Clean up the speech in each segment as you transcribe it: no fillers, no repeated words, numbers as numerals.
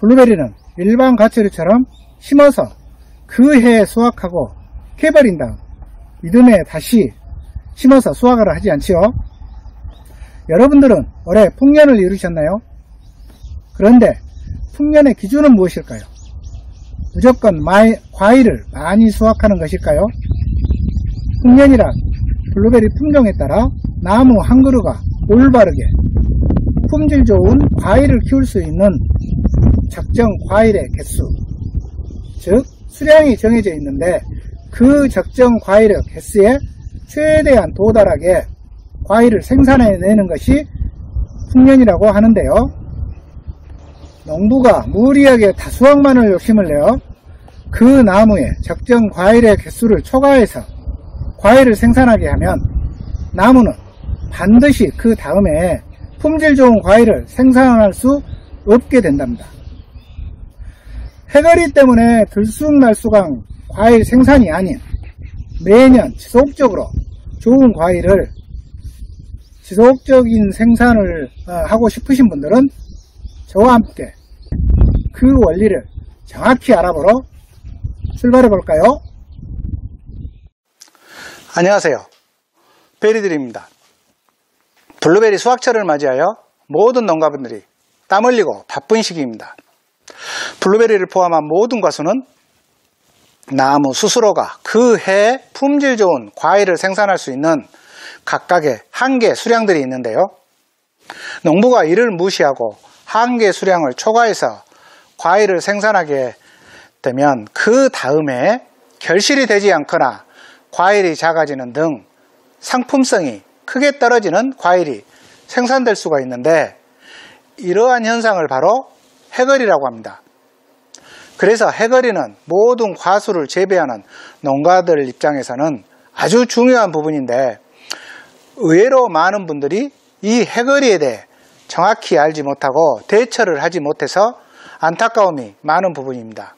블루베리는 일반 가처리처럼 심어서 그 해에 수확하고 캐버린 다음 이듬해 다시 심어서 수확을 하지 않지요. 여러분들은 올해 풍년을 이루셨나요? 그런데 풍년의 기준은 무엇일까요? 무조건 과일을 많이 수확하는 것일까요? 풍년이란 블루베리 품종에 따라 나무 한 그루가 올바르게 품질 좋은 과일을 키울 수 있는 적정 과일의 개수, 즉 수량이 정해져 있는데 그 적정 과일의 개수에 최대한 도달하게 과일을 생산해내는 것이 풍년이라고 하는데요. 농부가 무리하게 다수확만을 욕심을 내어 그 나무에 적정 과일의 개수를 초과해서 과일을 생산하게 하면 나무는 반드시 그 다음에 품질 좋은 과일을 생산할 수 없게 된답니다. 해거리 때문에 들쑥날쑥한 과일 생산이 아닌 매년 지속적으로 좋은 과일을 지속적인 생산을 하고 싶으신 분들은 저와 함께 그 원리를 정확히 알아보러 출발해 볼까요? 안녕하세요, 베리들입니다. 블루베리 수확철을 맞이하여 모든 농가분들이 땀 흘리고 바쁜 시기입니다. 블루베리를 포함한 모든 과수는 나무 스스로가 그 해에 품질 좋은 과일을 생산할 수 있는 각각의 한계 수량들이 있는데요. 농부가 이를 무시하고 한계 수량을 초과해서 과일을 생산하게 되면 그 다음에 결실이 되지 않거나 과일이 작아지는 등 상품성이 크게 떨어지는 과일이 생산될 수가 있는데, 이러한 현상을 바로 해거리라고 합니다. 그래서 해거리는 모든 과수를 재배하는 농가들 입장에서는 아주 중요한 부분인데, 의외로 많은 분들이 이 해거리에 대해 정확히 알지 못하고 대처를 하지 못해서 안타까움이 많은 부분입니다.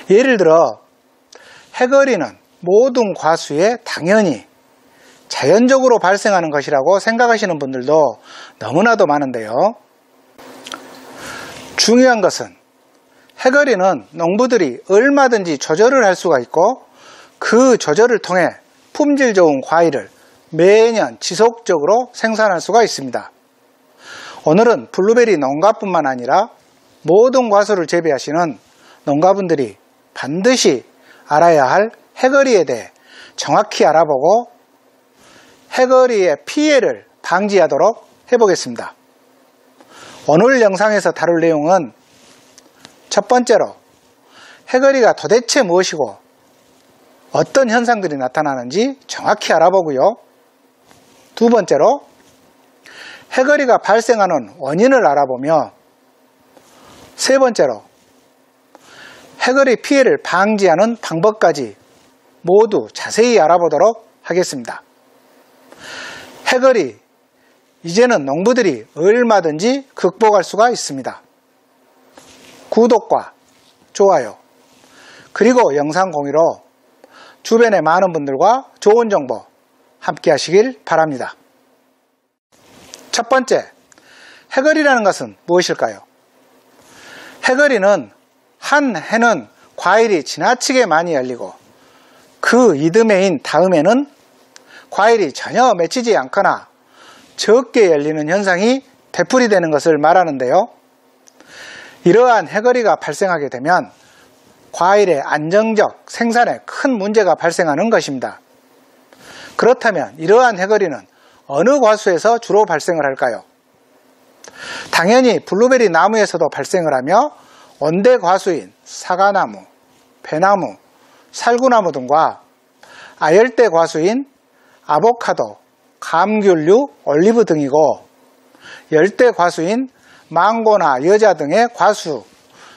예를 들어 해거리는 모든 과수에 당연히 자연적으로 발생하는 것이라고 생각하시는 분들도 너무나도 많은데요. 중요한 것은 해거리는 농부들이 얼마든지 조절을 할 수가 있고 그 조절을 통해 품질 좋은 과일을 매년 지속적으로 생산할 수가 있습니다. 오늘은 블루베리 농가뿐만 아니라 모든 과수를 재배하시는 농가분들이 반드시 알아야 할 해거리에 대해 정확히 알아보고 해거리의 피해를 방지하도록 해보겠습니다. 오늘 영상에서 다룰 내용은 첫 번째로 해거리가 도대체 무엇이고 어떤 현상들이 나타나는지 정확히 알아보고요. 두 번째로 해거리가 발생하는 원인을 알아보며, 세 번째로 해거리 피해를 방지하는 방법까지 모두 자세히 알아보도록 하겠습니다. 해거리, 이제는 농부들이 얼마든지 극복할 수가 있습니다. 구독과 좋아요, 그리고 영상 공유로 주변의 많은 분들과 좋은 정보 함께 하시길 바랍니다. 첫 번째, 해거리라는 것은 무엇일까요? 해거리는 한 해는 과일이 지나치게 많이 열리고 그 이듬해인 다음에는 과일이 전혀 맺히지 않거나 적게 열리는 현상이 되풀이되는 것을 말하는데요. 이러한 해거리가 발생하게 되면 과일의 안정적 생산에 큰 문제가 발생하는 것입니다. 그렇다면 이러한 해거리는 어느 과수에서 주로 발생을 할까요? 당연히 블루베리 나무에서도 발생을 하며 온대 과수인 사과나무, 배나무, 살구나무 등과 아열대 과수인 아보카도, 감귤류, 올리브 등이고, 열대 과수인 망고나 여자 등의 과수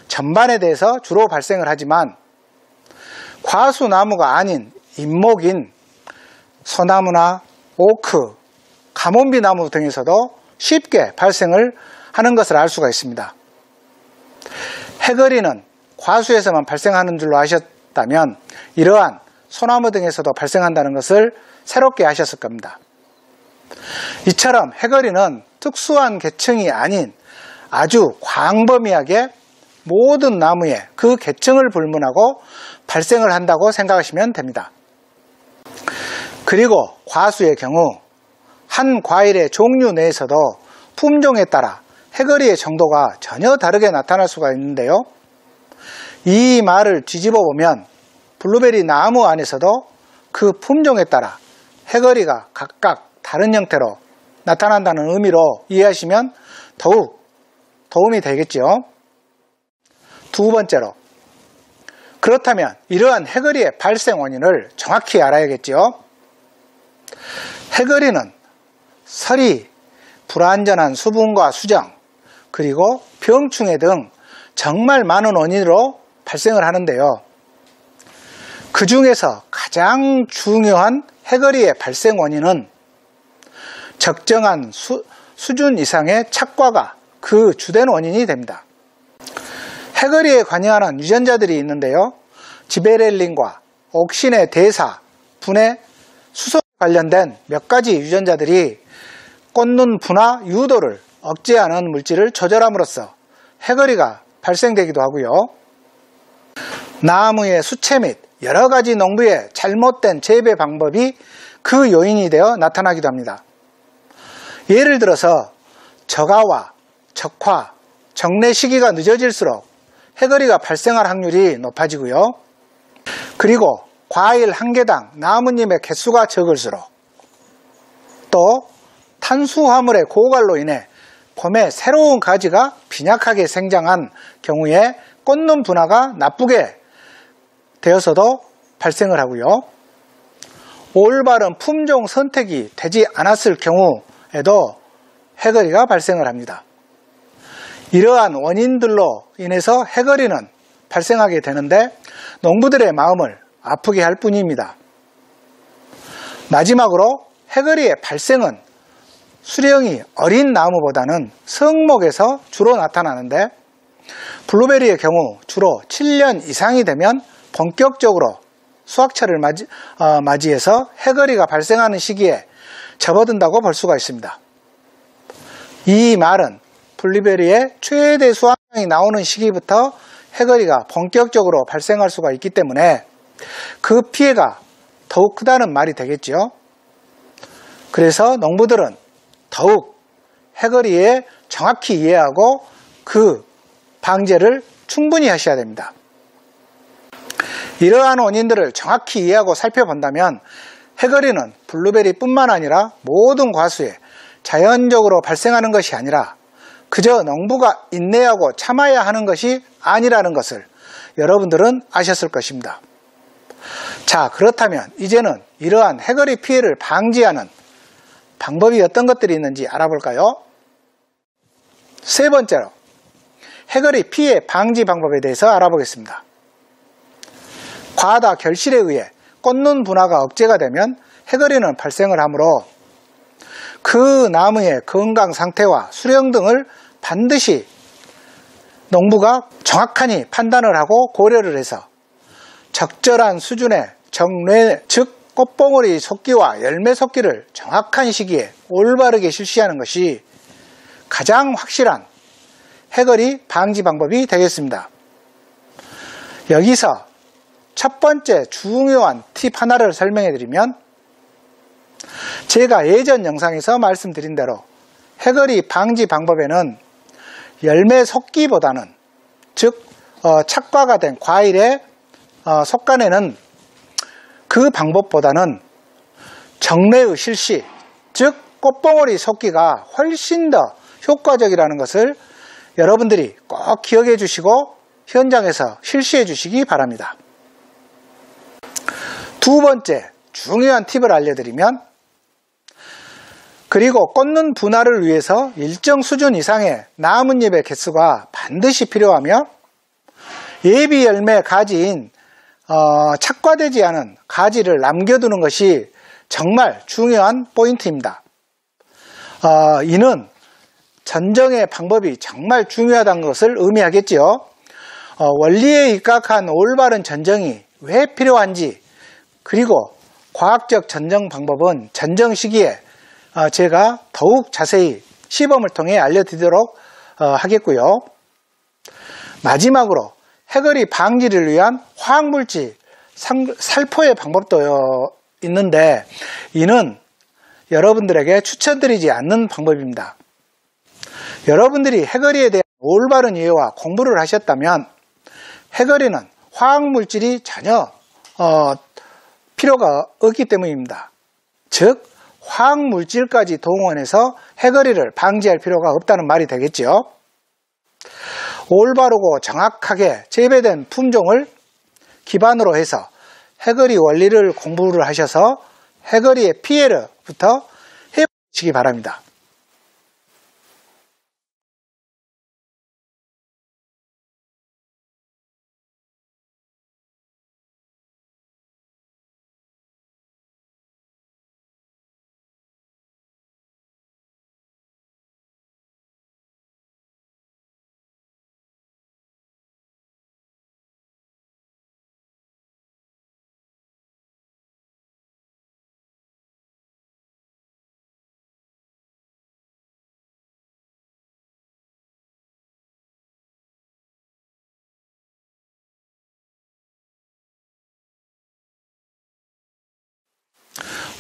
전반에 대해서 주로 발생을 하지만 과수나무가 아닌 잎목인 소나무나 오크, 가몬비 나무 등에서도 쉽게 발생을 하는 것을 알 수가 있습니다. 해거리는 과수에서만 발생하는 줄로 아셨다면 이러한 소나무 등에서도 발생한다는 것을 새롭게 아셨을 겁니다. 이처럼 해거리는 특수한 계층이 아닌 아주 광범위하게 모든 나무에 그 계층을 불문하고 발생을 한다고 생각하시면 됩니다. 그리고 과수의 경우 한 과일의 종류 내에서도 품종에 따라 해거리의 정도가 전혀 다르게 나타날 수가 있는데요. 이 말을 뒤집어 보면 블루베리 나무 안에서도 그 품종에 따라 해거리가 각각 다른 형태로 나타난다는 의미로 이해하시면 더욱 도움이 되겠죠. 두 번째로, 그렇다면 이러한 해거리의 발생 원인을 정확히 알아야겠죠. 해거리는 서리, 불완전한 수분과 수정, 그리고 병충해 등 정말 많은 원인으로 발생을 하는데요. 그 중에서 가장 중요한 해거리의 발생 원인은 적정한 수준 이상의 착과가 그 주된 원인이 됩니다. 해거리에 관여하는 유전자들이 있는데요. 지베렐린과 옥신의 대사, 분해, 수소 관련된 몇 가지 유전자들이 꽂는 분화 유도를 억제하는 물질을 조절함으로써 해거리가 발생되기도 하고요. 나무의 수채 및 여러 가지 농부의 잘못된 재배 방법이 그 요인이 되어 나타나기도 합니다. 예를 들어서 저가와 적화, 정래 시기가 늦어질수록 해거리가 발생할 확률이 높아지고요. 그리고 과일 한 개당 나뭇잎의 개수가 적을수록, 또 탄수화물의 고갈로 인해 봄에 새로운 가지가 빈약하게 생장한 경우에 꽂는 분화가 나쁘게 되어서도 발생을 하고요. 올바른 품종 선택이 되지 않았을 경우에도 해거리가 발생을 합니다. 이러한 원인들로 인해서 해거리는 발생하게 되는데 농부들의 마음을 아프게 할 뿐입니다. 마지막으로 해거리의 발생은 수령이 어린 나무보다는 성목에서 주로 나타나는데 블루베리의 경우 주로 7년 이상이 되면 본격적으로 수확철을 맞이해서 해거리가 발생하는 시기에 접어든다고 볼 수가 있습니다. 이 말은 블루베리의 최대 수확량이 나오는 시기부터 해거리가 본격적으로 발생할 수가 있기 때문에 그 피해가 더욱 크다는 말이 되겠죠. 그래서 농부들은 더욱 해거리에 정확히 이해하고 그 방제를 충분히 하셔야 됩니다. 이러한 원인들을 정확히 이해하고 살펴본다면 해거리는 블루베리뿐만 아니라 모든 과수에 자연적으로 발생하는 것이 아니라 그저 농부가 인내하고 참아야 하는 것이 아니라는 것을 여러분들은 아셨을 것입니다. 자, 그렇다면 이제는 이러한 해거리 피해를 방지하는 방법이 어떤 것들이 있는지 알아볼까요? 세 번째로, 해거리 피해 방지 방법에 대해서 알아보겠습니다. 과다 결실에 의해 꽂는 분화가 억제가 되면 해거리는 발생을 하므로 그 나무의 건강 상태와 수령 등을 반드시 농부가 정확하니 판단을 하고 고려를 해서 적절한 수준의 정례, 즉 꽃봉오리 솟기와 열매 솟기를 정확한 시기에 올바르게 실시하는 것이 가장 확실한 해거리 방지 방법이 되겠습니다. 여기서 첫 번째 중요한 팁 하나를 설명해 드리면, 제가 예전 영상에서 말씀드린 대로 해거리 방지 방법에는 열매 솟기보다는, 즉 착과가 된 과일의 속간에는 그 방법보다는 정례의 실시, 즉 꽃봉오리 솟기가 훨씬 더 효과적이라는 것을 여러분들이 꼭 기억해 주시고 현장에서 실시해 주시기 바랍니다. 두 번째 중요한 팁을 알려드리면, 그리고 꽂는 분화를 위해서 일정 수준 이상의 나뭇잎의 개수가 반드시 필요하며 예비 열매 가지인 착과되지 않은 가지를 남겨두는 것이 정말 중요한 포인트입니다. 이는 전정의 방법이 정말 중요하다는 것을 의미하겠지요. 원리에 입각한 올바른 전정이 왜 필요한지, 그리고 과학적 전정 방법은 전정 시기에 제가 더욱 자세히 시범을 통해 알려드리도록 하겠고요. 마지막으로 해거리 방지를 위한 화학물질 살포의 방법도 있는데 이는 여러분들에게 추천드리지 않는 방법입니다. 여러분들이 해거리에 대한 올바른 이해와 공부를 하셨다면 해거리는 화학물질이 전혀 필요가 없기 때문입니다. 즉 화학물질까지 동원해서 해거리를 방지할 필요가 없다는 말이 되겠죠. 올바르고 정확하게 재배된 품종을 기반으로 해서 해거리 원리를 공부를 하셔서 해거리의 피해로부터 해보시기 바랍니다.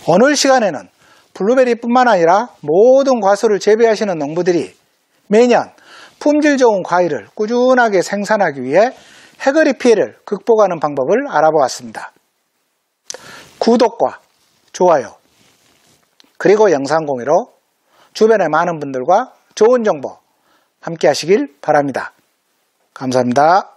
오늘 시간에는 블루베리뿐만 아니라 모든 과수를 재배하시는 농부들이 매년 품질 좋은 과일을 꾸준하게 생산하기 위해 해거리 피해를 극복하는 방법을 알아보았습니다. 구독과 좋아요 그리고 영상 공유로 주변의 많은 분들과 좋은 정보 함께 하시길 바랍니다. 감사합니다.